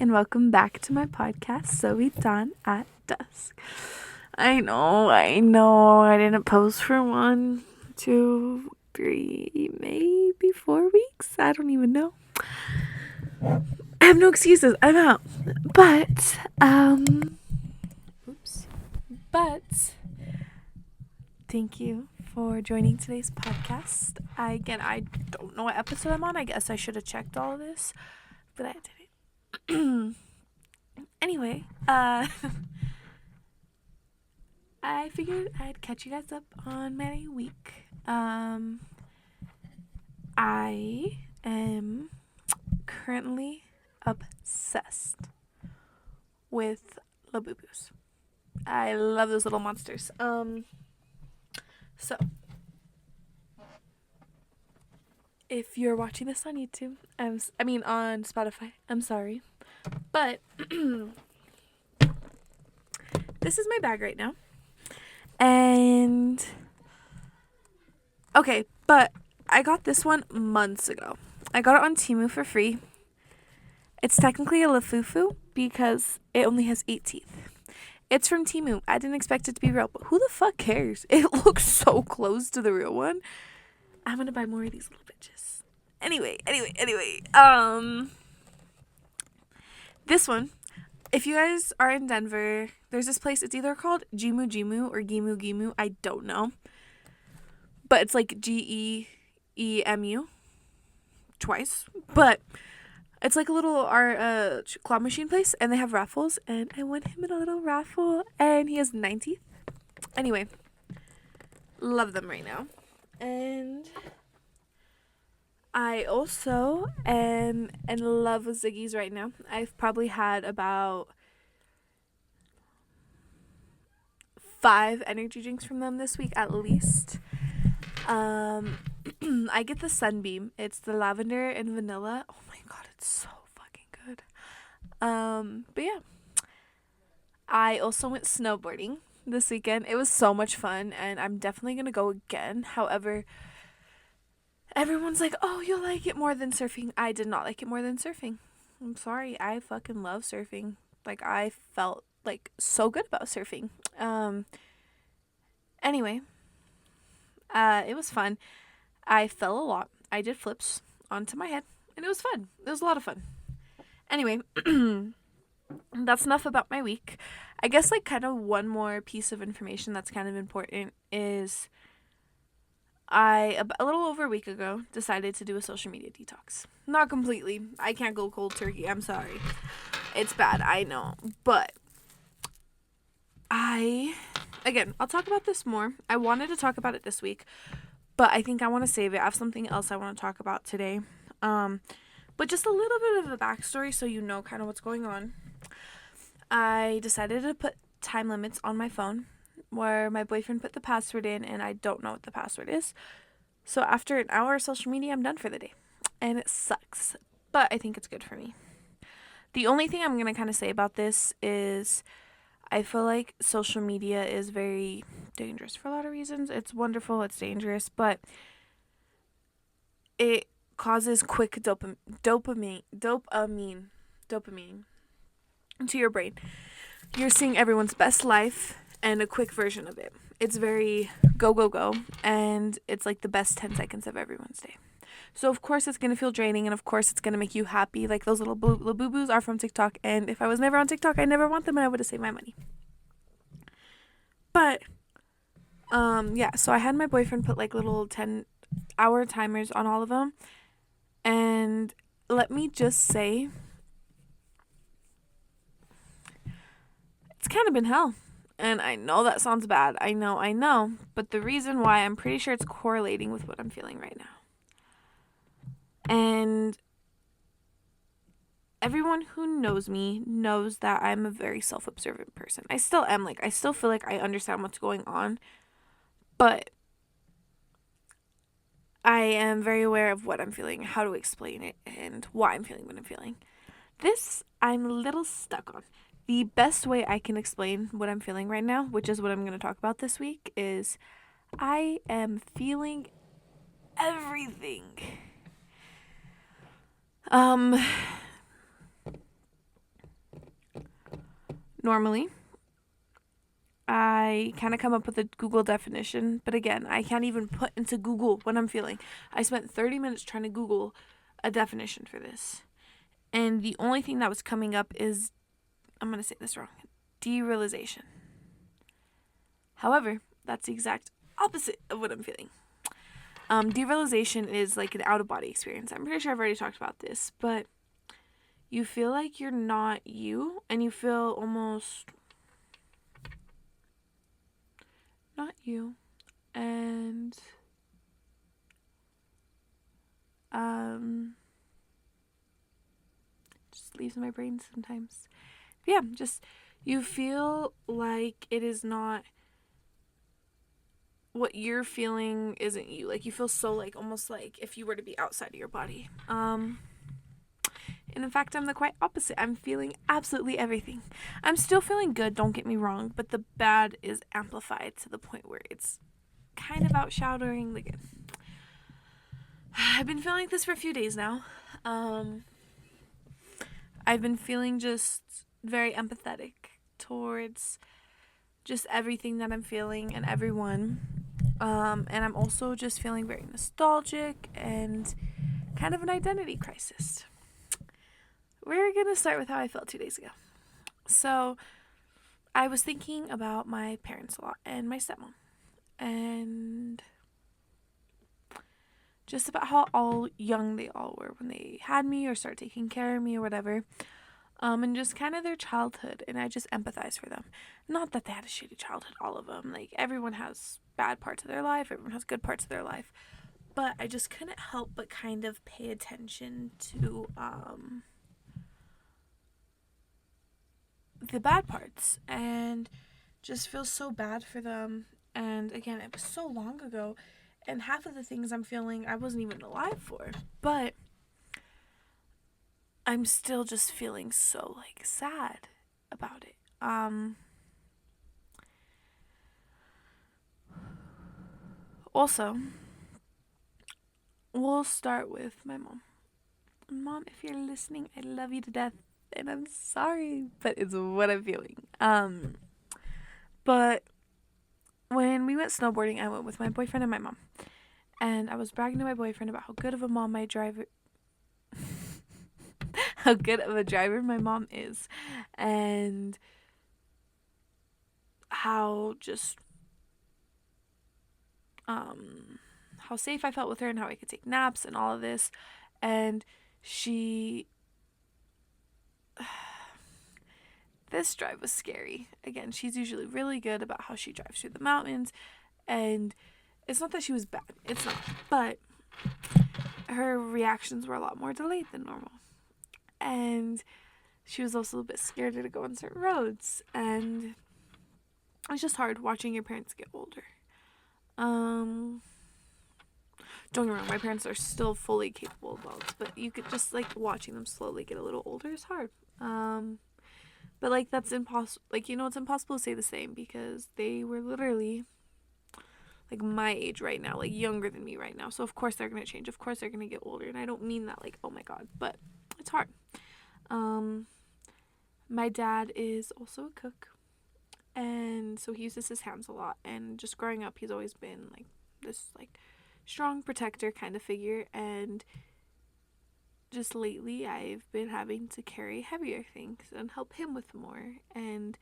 and welcome back to my podcast, So We Done at Dusk. I know, I didn't post for 1, 2, 3, maybe 4 weeks. I don't even know. I have no excuses. I'm out. But, thank you for joining today's podcast. I don't know what episode I'm on. I guess I should have checked all of this, but I didn't. Anyway, I figured I'd catch you guys up on my week. I am currently obsessed with Labubus. I love those little monsters. So if you're watching this on YouTube, on Spotify, I'm sorry, but this is my bag right now. And okay, but I got this one months ago. I got it on Temu for free. It's technically a Lafufu because it only has 8 teeth. It's from Temu. I didn't expect it to be real, but who the fuck cares? It looks so close to the real one. I'm gonna buy more of these little bitches. Anyway. This one, if you guys are in Denver, there's this place. It's either called Jimu Jimu or Gimu Gimu. I don't know. But it's like Geemu twice. But it's like a little claw machine place, and they have raffles, and I won him in a little raffle, and he has 9 teeth. Anyway, love them right now. And I also am in love with Ziggy's right now. I've probably had about 5 energy drinks from them this week at least. I get the Sunbeam. It's the lavender and vanilla. Oh my god, it's so fucking good. But yeah. I also went snowboarding this weekend. It was so much fun, and I'm definitely gonna go again. However, everyone's like, oh, you'll like it more than surfing. I did not like it more than surfing. I'm sorry. I fucking love surfing. Like, I felt like so good about surfing. Anyway, it was fun. I fell a lot. I did flips onto my head, and it was fun. It was a lot of fun. Anyway, that's enough about my week. I guess, like, kind of one more piece of information that's kind of important is I, a little over a week ago, decided to do a social media detox. Not completely. I can't go cold turkey. I'm sorry. It's bad, I know. But I'll talk about this more. I wanted to talk about it this week, but I think I want to save it. I have something else I want to talk about today. But just a little bit of the backstory so you know kind of what's going on. I decided to put time limits on my phone where my boyfriend put the password in, and I don't know what the password is. So after an hour of social media, I'm done for the day. And it sucks, but I think it's good for me. The only thing I'm going to kind of say about this is I feel like social media is very dangerous for a lot of reasons. It's wonderful, it's dangerous, but it causes quick dopamine to your brain. You're seeing everyone's best life and a quick version of it. It's very go, and it's like the best 10 seconds of everyone's day. So of course it's going to feel draining, and of course it's going to make you happy. Like, those little boo-boos are from TikTok, and if I was never on TikTok, I never want them, and I would have saved my money. But yeah, so I had my boyfriend put like little 10-hour timers on all of them, and let me just say, it's kind of been hell. And I know that sounds bad. I know. But the reason why, I'm pretty sure it's correlating with what I'm feeling right now. And everyone who knows me knows that I'm a very self-observant person. I still am. Like, I still feel like I understand what's going on. But I am very aware of what I'm feeling, how to explain it, and why I'm feeling what I'm feeling. This, I'm a little stuck on. The best way I can explain what I'm feeling right now, which is what I'm going to talk about this week, is I am feeling everything. normally. I kind of come up with a Google definition, but again, I can't even put into Google what I'm feeling. I spent 30 minutes trying to Google a definition for this. And the only thing that was coming up is, I'm going to say this wrong, derealization. However, that's the exact opposite of what I'm feeling. Derealization is like an out-of-body experience. I'm pretty sure I've already talked about this, but you feel like you're not you, and you feel almost not you, and just leaves my brain sometimes. But yeah, just you feel like it is not what you're feeling isn't you. Like you feel so like almost like if you were to be outside of your body. And in fact, I'm the quite opposite. I'm feeling absolutely everything. I'm still feeling good, don't get me wrong, but the bad is amplified to the point where it's kind of outshadowing the good. I've been feeling like this for a few days now. I've been feeling just very empathetic towards just everything that I'm feeling and everyone. And I'm also just feeling very nostalgic and kind of an identity crisis. We're going to start with how I felt 2 days ago. So, I was thinking about my parents a lot and my stepmom. And just about how all young they all were when they had me or started taking care of me or whatever. And just kind of their childhood. And I just empathize for them. Not that they had a shitty childhood, all of them. Like, everyone has bad parts of their life. Everyone has good parts of their life. But I just couldn't help but kind of pay attention to, the bad parts and just feel so bad for them. And again, it was so long ago, and half of the things I'm feeling I wasn't even alive for, but I'm still just feeling so like sad about it. Also, we'll start with my mom. Mom, if you're listening, I love you to death. And I'm sorry, but it's what I'm feeling. But when we went snowboarding, I went with my boyfriend and my mom. And I was bragging to my boyfriend about how good of a mom my driver how good of a driver my mom is. And how just how safe I felt with her and how I could take naps and all of this. And she this drive was scary. Again, she's usually really good about how she drives through the mountains, and it's not that she was bad. It's not. But her reactions were a lot more delayed than normal. And she was also a bit scared to go on certain roads. And it's just hard watching your parents get older. Don't get me wrong, my parents are still fully capable adults, but you could just like watching them slowly get a little older is hard. But like that's impossible. Like, you know, it's impossible to say the same because they were literally like my age right now, like younger than me right now. So of course they're gonna change. Of course they're gonna get older, and I don't mean that like oh my god, but it's hard. My dad is also a cook, and so he uses his hands a lot. And just growing up, he's always been like this like strong protector kind of figure, and just lately I've been having to carry heavier things and help him with more and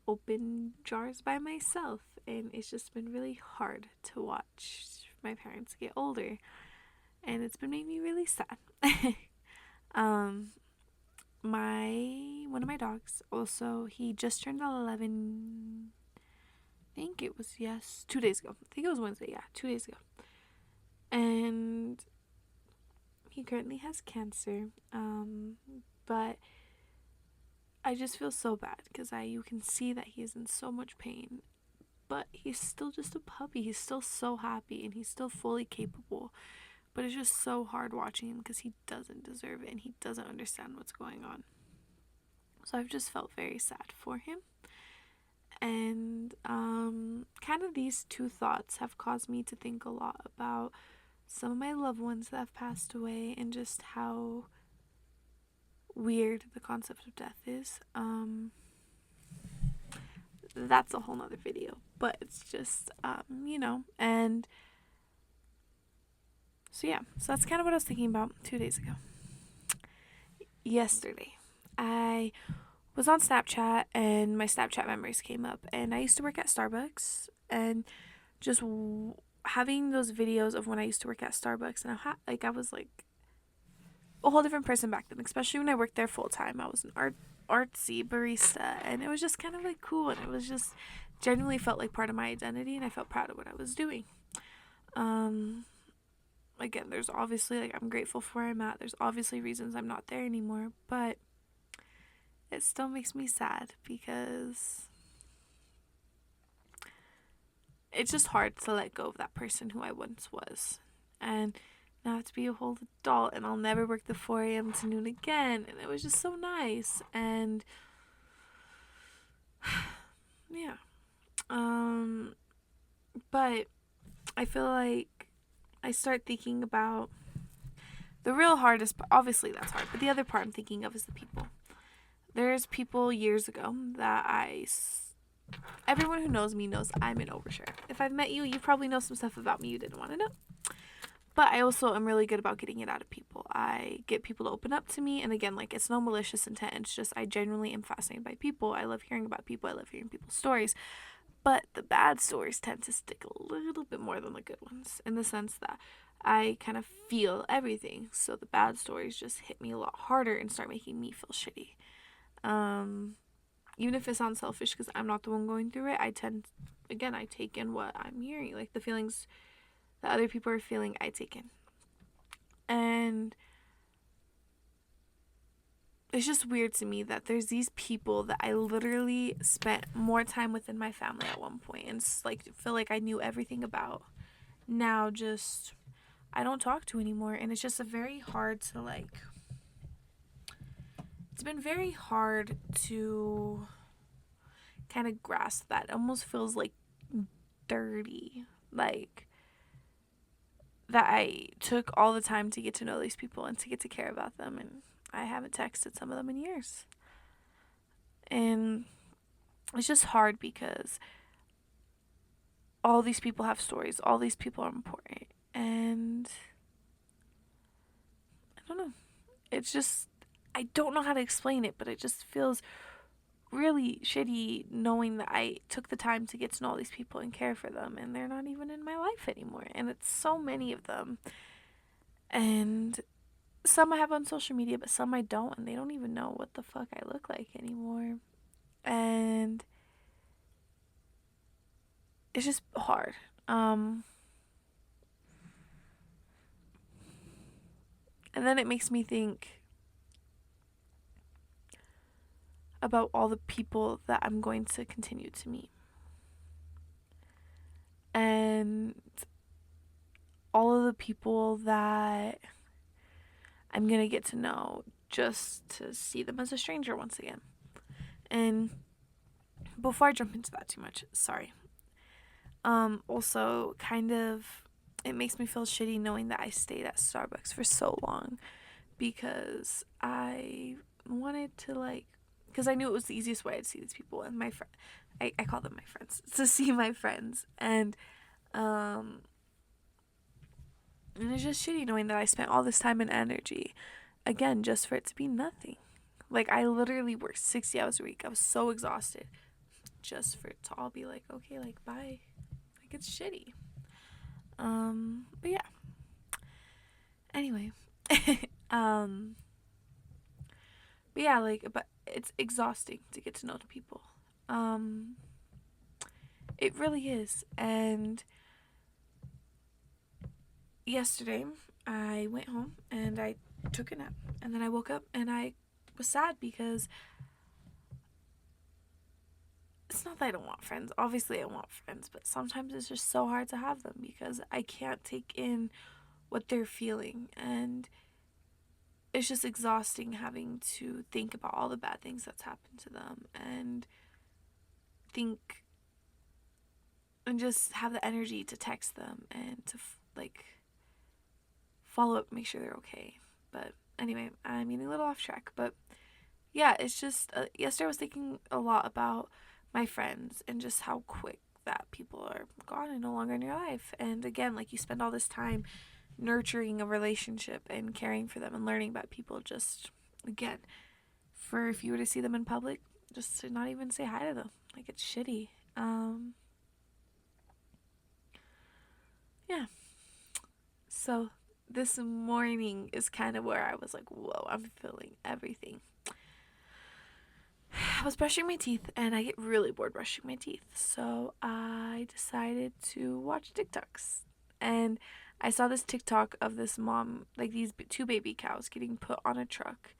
open jars by myself, and it's just been really hard to watch my parents get older, and it's been making me really sad. One of my dogs also, he just turned 11. I think it was 2 days ago. I think it was Wednesday. Yeah, 2 days ago. And he currently has cancer, but I just feel so bad because you can see that he is in so much pain, but he's still just a puppy. He's still so happy and he's still fully capable, but it's just so hard watching him because he doesn't deserve it and he doesn't understand what's going on. So I've just felt very sad for him, and kind of these two thoughts have caused me to think a lot about some of my loved ones that have passed away and just how weird the concept of death is. that's a whole nother video. But it's just, and so yeah, so that's kind of what I was thinking about 2 days ago. Yesterday, I was on Snapchat and my Snapchat memories came up, and I used to work at Starbucks, and just having those videos of when I used to work at Starbucks, and I was like a whole different person back then, especially when I worked there full time. I was an artsy barista, and it was just kind of like cool, and it was just genuinely felt like part of my identity, and I felt proud of what I was doing. Um, Again, there's obviously, like, I'm grateful for where I'm at. There's obviously reasons I'm not there anymore, but it still makes me sad because it's just hard to let go of that person who I once was. And now I have to be a whole adult, and I'll never work the 4 a.m. to noon again. And it was just so nice. And yeah. But I feel like I start thinking about the real hardest part. Obviously, that's hard. But the other part I'm thinking of is the people. There's people years ago that everyone who knows me knows I'm an overshare. If I've met you, you probably know some stuff about me you didn't want to know. But I also am really good about getting it out of people. I get people to open up to me. And again, like, it's no malicious intent. It's just I genuinely am fascinated by people. I love hearing about people. I love hearing people's stories. But the bad stories tend to stick a little bit more than the good ones, in the sense that I kind of feel everything. So the bad stories just hit me a lot harder and start making me feel shitty. Even if it sounds selfish because I'm not the one going through it, I take in what I'm hearing. Like, the feelings that other people are feeling, I take in. And it's just weird to me that there's these people that I literally spent more time with in my family at one point, and like feel like I knew everything about. Now just I don't talk to anymore, and it's just very hard to, like, it's been very hard to kind of grasp that. It almost feels like dirty, like that I took all the time to get to know these people and to get to care about them, and I haven't texted some of them in years. And it's just hard because all these people have stories, all these people are important, and I don't know. It's just, I don't know how to explain it, but it just feels really shitty knowing that I took the time to get to know all these people and care for them, and they're not even in my life anymore. And it's so many of them. And some I have on social media, but some I don't, and they don't even know what the fuck I look like anymore. And it's just hard. And then it makes me think about all the people that I'm going to continue to meet. And all of the people that I'm going to get to know just to see them as a stranger once again. And before I jump into that too much, sorry. Also, kind of, it makes me feel shitty knowing that I stayed at Starbucks for so long because I wanted to, like, because I knew it was the easiest way to see these people, and my friend, I call them my friends, to see my friends. And it's just shitty knowing that I spent all this time and energy, again, just for it to be nothing. Like, I literally worked 60 hours a week. I was so exhausted just for it to all be like, okay, like, bye. Like, it's shitty. But yeah. Anyway. But yeah, like, but it's exhausting to get to know the people. It really is. And yesterday, I went home and I took a nap. And then I woke up and I was sad because it's not that I don't want friends. Obviously, I want friends, but sometimes it's just so hard to have them because I can't take in what they're feeling. And it's just exhausting having to think about all the bad things that's happened to them and think and just have the energy to text them and to like follow up, make sure they're okay. But anyway, I'm getting a little off track. But yeah, it's just yesterday I was thinking a lot about my friends and just how quick that people are gone and no longer in your life. And again, like you spend all this time nurturing a relationship and caring for them and learning about people, just again, for if you were to see them in public, just to not even say hi to them. Like, it's shitty. Yeah. So this morning is kind of where I was like, whoa, I'm feeling everything. I was brushing my teeth and I get really bored brushing my teeth. So I decided to watch TikToks. And I saw this TikTok of this mom, like these two baby cows getting put on a truck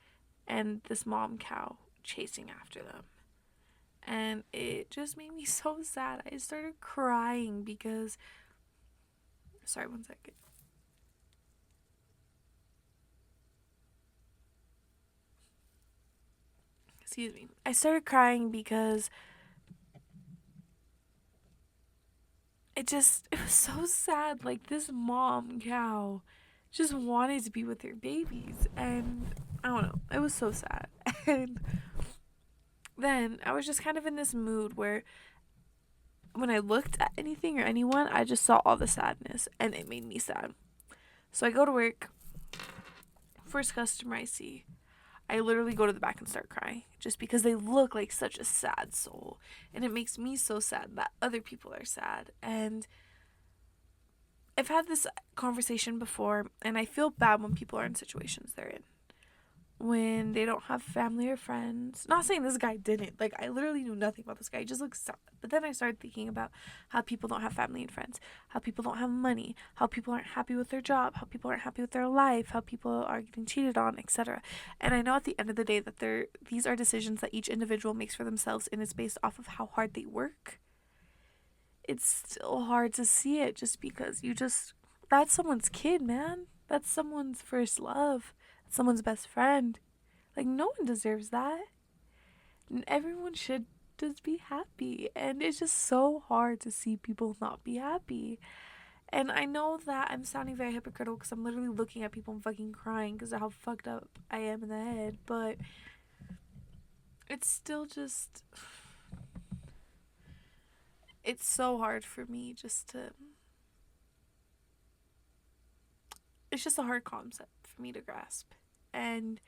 and this mom cow chasing after them. And it just made me so sad. I started crying because. Sorry, one second. Excuse me. I started crying because it was so sad. Like, this mom cow just wanted to be with her babies. And I don't know. It was so sad. And then I was just kind of in this mood where when I looked at anything or anyone, I just saw all the sadness and it made me sad. So I go to work. First customer I see, I literally go to the back and start crying just because they look like such a sad soul. And it makes me so sad that other people are sad. And I've had this conversation before, and I feel bad when people are in situations they're in. When they don't have family or friends. Not saying this guy didn't. Like, I literally knew nothing about this guy. He just looks sad. But then I started thinking about how people don't have family and friends, how people don't have money, how people aren't happy with their job, how people aren't happy with their life, how people are getting cheated on, etc. And I know at the end of the day that these are decisions that each individual makes for themselves, and it's based off of how hard they work. It's still hard to see it just because that's someone's kid, man. That's someone's first love. That's someone's best friend. Like, no one deserves that. And everyone should just be happy. And it's just so hard to see people not be happy. And I know that I'm sounding very hypocritical because I'm literally looking at people and fucking crying because of how fucked up I am in the head. But it's still just. It's so hard for me just to. It's just a hard concept for me to grasp. And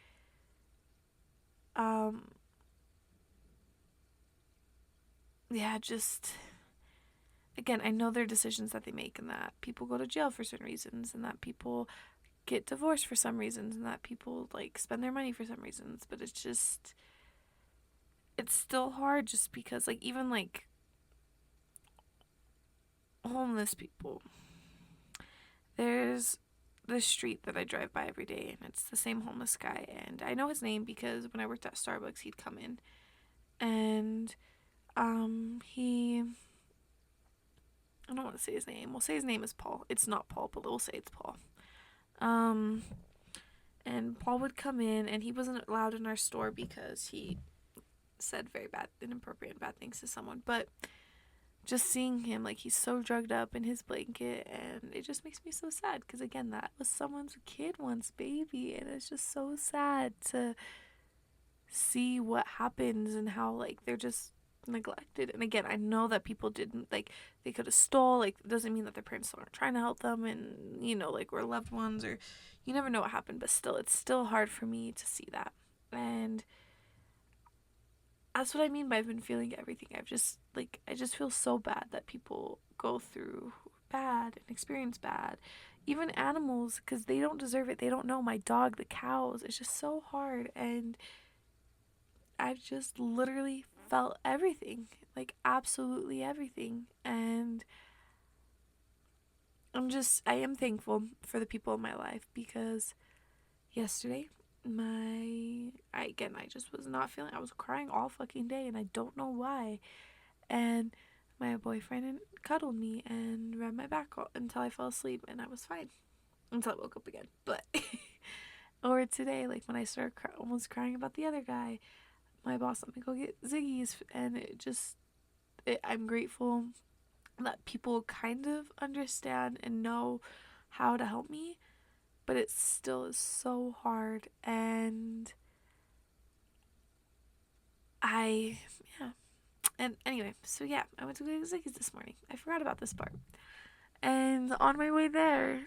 um yeah, just again, I know there are decisions that they make and that people go to jail for certain reasons and that people get divorced for some reasons and that people like spend their money for some reasons, but it's still hard just because like even like homeless people. There's this street that I drive by every day and it's the same homeless guy and I know his name because when I worked at Starbucks he'd come in and he I don't want to say his name. We'll say his name is Paul. It's not Paul, but we'll say it's Paul. Um, and Paul would come in, and he wasn't allowed in our store because he said very bad, inappropriate, and bad things to someone. But just seeing him, like, he's so drugged up in his blanket, and it just makes me so sad. Because, again, that was someone's kid once, baby. And it's just so sad to see what happens and how, like, they're just neglected. And again, I know that people didn't, like, they could have stole. Like, it doesn't mean that their parents aren't trying to help them and, like, we're loved ones or you never know what happened. But still, it's still hard for me to see that. And that's what I mean by I've been feeling everything. I just feel so bad that people go through bad and experience bad. Even animals, because they don't deserve it. They don't know. My dog, the cows. It's just so hard. And I've just literally felt everything. Like, absolutely everything. And I am thankful for the people in my life because yesterday, I just was not feeling, I was crying all fucking day and I don't know why. And my boyfriend cuddled me and rubbed my back until I fell asleep and I was fine until I woke up again. But, or today, like when I started almost crying about the other guy, my boss let me go get Ziggy's and I'm grateful that people kind of understand and know how to help me, but it still is so hard and yeah, And anyway, so yeah, I went to go get Ziggy's this morning. I forgot about this part. And on my way there,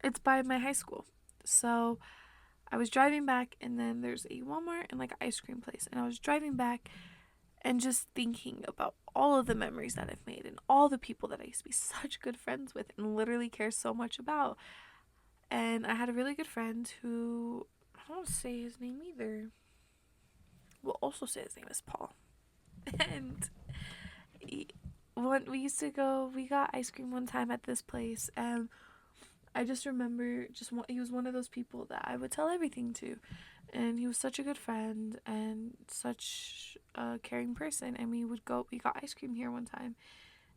it's by my high school. So I was driving back, and then there's a Walmart and like an ice cream place. And I was driving back and just thinking about all of the memories that I've made and all the people that I used to be such good friends with and literally care so much about. And I had a really good friend who, I don't say his name either. We'll also say his name is Paul. And when we used to go, we got ice cream one time at this place, and I just remember he was one of those people that I would tell everything to, and he was such a good friend and such a caring person. And we got ice cream here one time,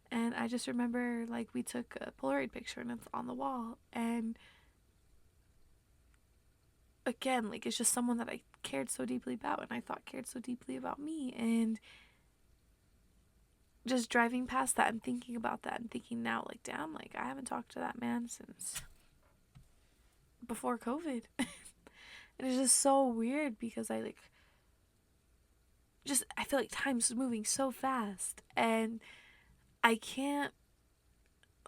and I just remember like we took a Polaroid picture and it's on the wall, and again, like it's just someone that I cared so deeply about and I thought cared so deeply about me. And just driving past that and thinking about that and thinking now, like, damn, like I haven't talked to that man since before COVID. And it's just so weird because I feel like time's moving so fast, and I can't,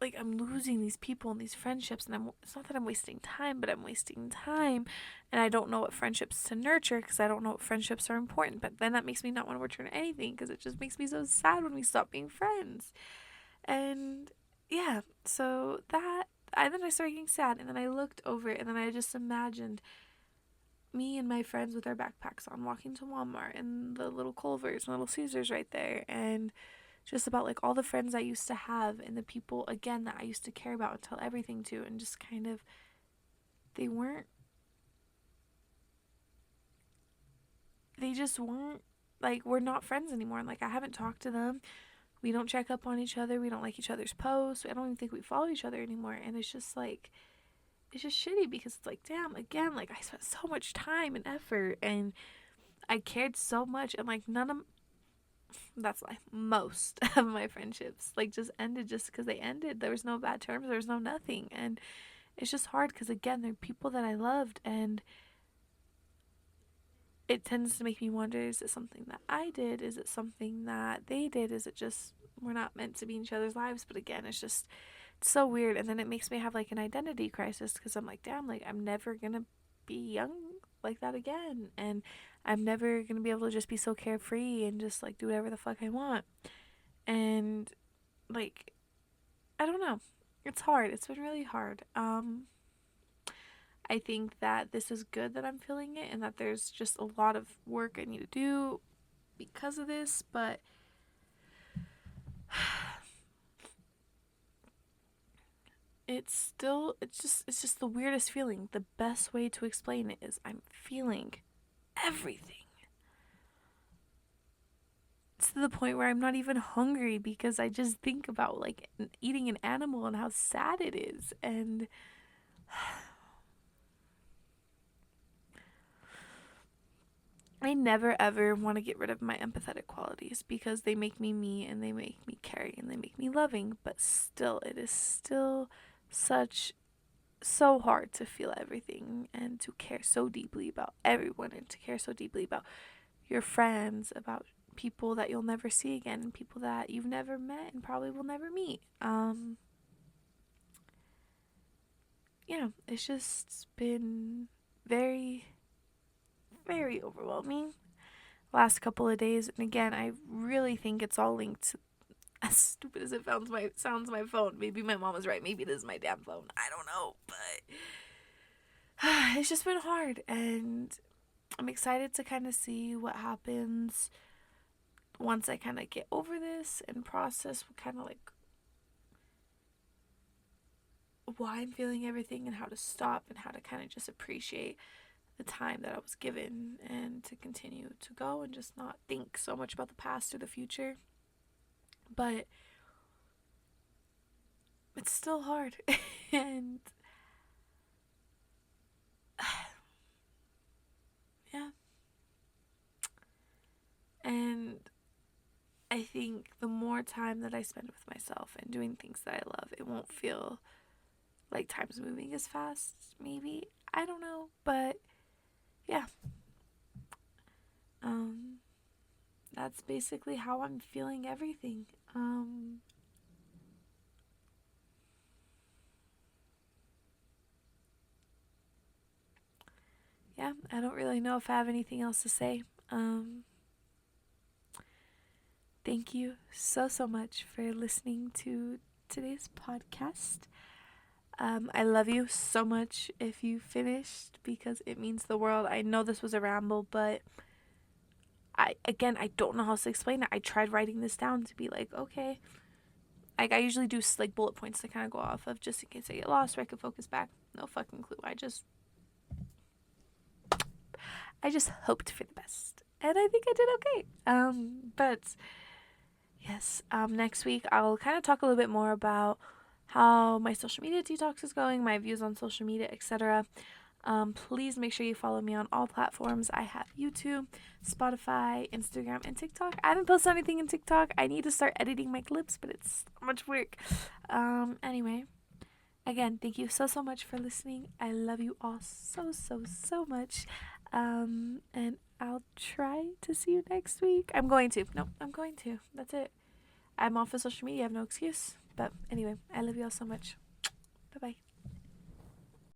like, I'm losing these people and these friendships, and it's not that I'm wasting time, but I'm wasting time, and I don't know what friendships to nurture because I don't know what friendships are important. But then that makes me not want to return anything because it just makes me so sad when we stop being friends. And yeah, so then I started getting sad, and then I looked over it, and then I just imagined me and my friends with our backpacks on walking to Walmart and the little Culvers and Little Caesars right there, and just about like all the friends I used to have and the people again that I used to care about and tell everything to, and just kind of they just weren't, like, we're not friends anymore. And like I haven't talked to them. We don't check up on each other. We don't like each other's posts. I don't even think we follow each other anymore. And it's just like, it's just shitty because it's like, damn, again, like I spent so much time and effort and I cared so much, and like most of my friendships like just ended just because they ended. There was no bad terms, there was no nothing. And it's just hard because again, they're people that I loved, and it tends to make me wonder, is it something that I did? Is it something that they did? Is it just we're not meant to be in each other's lives? But again, it's so weird. And then it makes me have like an identity crisis because I'm like, damn, like I'm never gonna be young like that again, and I'm never gonna be able to just be so carefree and just like do whatever the fuck I want. And like, I don't know, it's hard. It's been really hard. I think that this is good that I'm feeling it and that there's just a lot of work I need to do because of this, but it's just the weirdest feeling. The best way to explain it is I'm feeling everything. It's to the point where I'm not even hungry because I just think about like eating an animal and how sad it is. And I never ever want to get rid of my empathetic qualities because they make me and they make me caring and they make me loving, but still, it is still so hard to feel everything and to care so deeply about everyone and to care so deeply about your friends, about people that you'll never see again and people that you've never met and probably will never meet. Yeah, it's just been very, very overwhelming last couple of days. And again, I really think it's all linked to, as stupid as it sounds my phone. Maybe my mom was right. Maybe it is my damn phone. I don't know, but it's just been hard, and I'm excited to kind of see what happens once I kind of get over this and process what kind of like why I'm feeling everything and how to stop and how to kind of just appreciate the time that I was given and to continue to go and just not think so much about the past or the future. But it's still hard. And yeah. And I think the more time that I spend with myself and doing things that I love, it won't feel like time's moving as fast, maybe. I don't know, but yeah. Um that's basically how I'm feeling everything. Yeah, I don't really know if I have anything else to say. Thank you so much for listening to today's podcast. I love you so much if you finished, because it means the world. I know this was a ramble, but I don't know how to explain it. I tried writing this down to be like, okay. Like, I usually do like bullet points to kind of go off of, just in case I get lost or I can focus back. No fucking clue. I just hoped for the best, and I think I did okay. But yes, next week I'll kind of talk a little bit more about how my social media detox is going, my views on social media, etc. Please make sure you follow me on all platforms. I have YouTube, Spotify, Instagram, and TikTok. I haven't posted anything in TikTok. I need to start editing my clips, but it's so much work. Anyway, again, thank you so much for listening. I love you all so much. And I'll try to see you next week. I'm going to. No, I'm going to. That's it. I'm off of social media. I have no excuse. But anyway, I love you all so much. Bye bye.